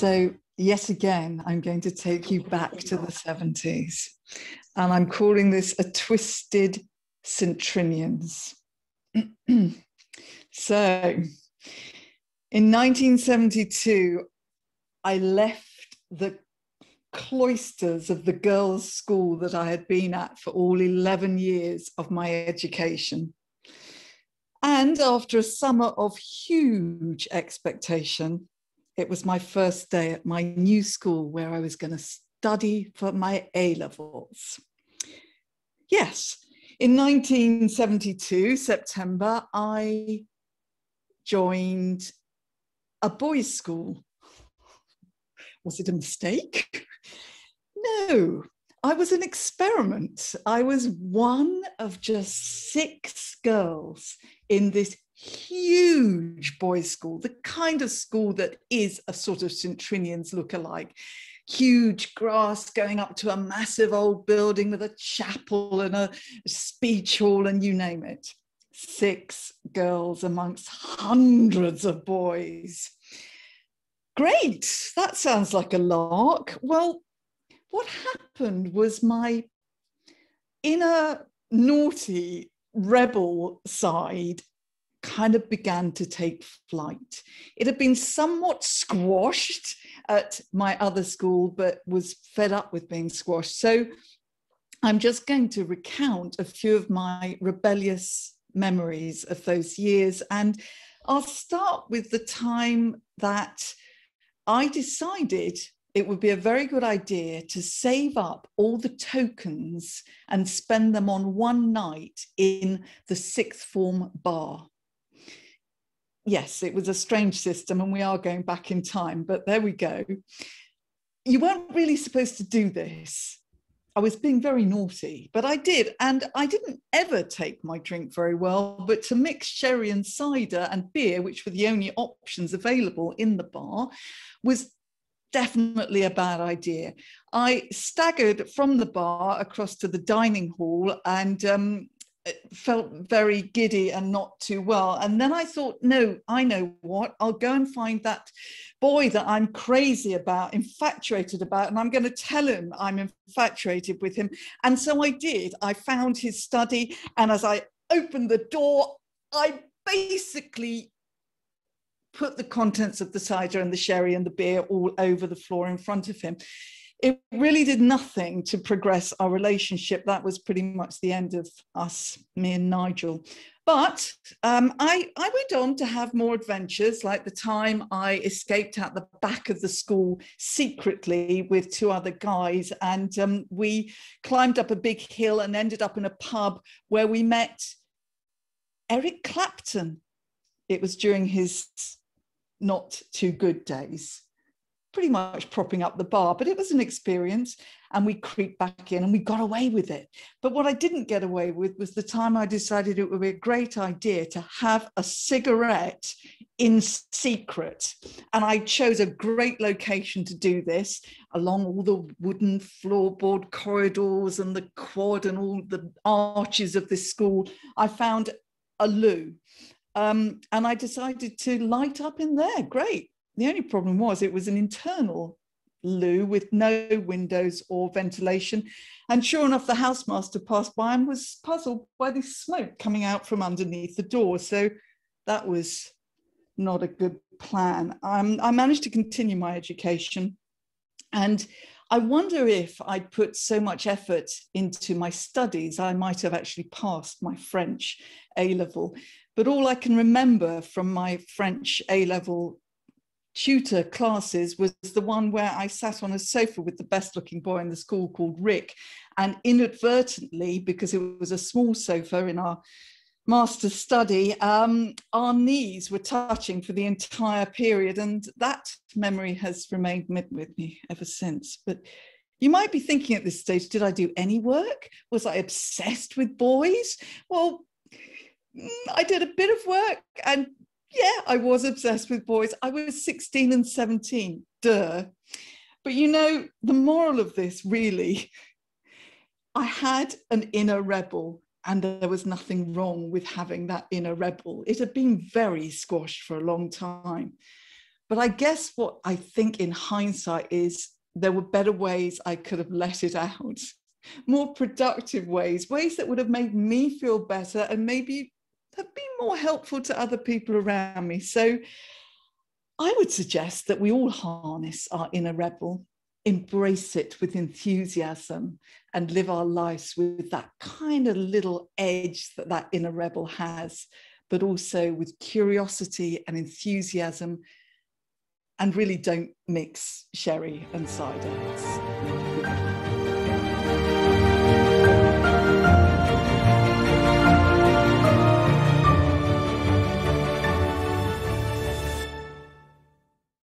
So yet again, I'm going to take you back to the 70s. And I'm calling this a twisted centennials. So in 1972, I left the cloisters of the girls' school that I had been at for all 11 years of my education. And after a summer of huge expectation, it was my first day at my new school where I was going to study for my A-levels. Yes, in 1972, September, I joined a boys' school. Was it a mistake? No, I was an experiment. I was one of just 6 girls in this huge boys' school, the kind of school that is a sort of St. Trinian's look-alike. Huge grass going up to a massive old building with a chapel and a speech hall and you name it. 6 girls amongst hundreds of boys. Great, that sounds like a lark. Well, what happened was my inner naughty rebel side kind of began to take flight. It had been somewhat squashed at my other school, but was fed up with being squashed. So I'm just going to recount a few of my rebellious memories of those years. And I'll start with the time that I decided it would be a very good idea to save up all the tokens and spend them on one night in the 6th form bar. Yes, it was a strange system and we are going back in time, but there we go. You weren't really supposed to do this. I was being very naughty, but I did. And I didn't ever take my drink very well, but to mix sherry and cider and beer, which were the only options available in the bar, was definitely a bad idea. I staggered from the bar across to the dining hall and felt very giddy and not too well. And then I thought, no, I know what, I'll go and find that boy that I'm crazy about, infatuated about, and I'm going to tell him I'm infatuated with him. And so I did. I found his study, and as I opened the door, I basically put the contents of the cider and the sherry and the beer all over the floor in front of him. It really did nothing to progress our relationship. That was pretty much the end of us, me and Nigel. But I went on to have more adventures, like the time I escaped out the back of the school secretly with 2 other guys. And we climbed up a big hill and ended up in a pub where we met Eric Clapton. It was during his not too good days, pretty much propping up the bar, but it was an experience, and we creeped back in and we got away with it. But what I didn't get away with was the time I decided it would be a great idea to have a cigarette in secret. And I chose a great location to do this, along all the wooden floorboard corridors and the quad and all the arches of this school. I found a loo. And I decided to light up in there. Great. The only problem was it was an internal loo with no windows or ventilation. And sure enough, the housemaster passed by and was puzzled by the smoke coming out from underneath the door. So that was not a good plan. I managed to continue my education. And I wonder if I'd put so much effort into my studies, I might have actually passed my French A-level. But all I can remember from my French A-level tutor classes was the one where I sat on a sofa with the best looking boy in the school called Rick. And inadvertently, because it was a small sofa in our master's study, our knees were touching for the entire period. And that memory has remained with me ever since. But you might be thinking at this stage, did I do any work? Was I obsessed with boys? Well, I did a bit of work, and yeah, I was obsessed with boys. I was 16 and 17, duh. But you know, the moral of this really, I had an inner rebel, and there was nothing wrong with having that inner rebel. It had been very squashed for a long time. But I guess what I think in hindsight is there were better ways I could have let it out, more productive ways that would have made me feel better and maybe have been more helpful to other people around me. So I would suggest that we all harness our inner rebel, embrace it with enthusiasm, and live our lives with that kind of little edge that that inner rebel has, but also with curiosity and enthusiasm, and really don't mix sherry and cider.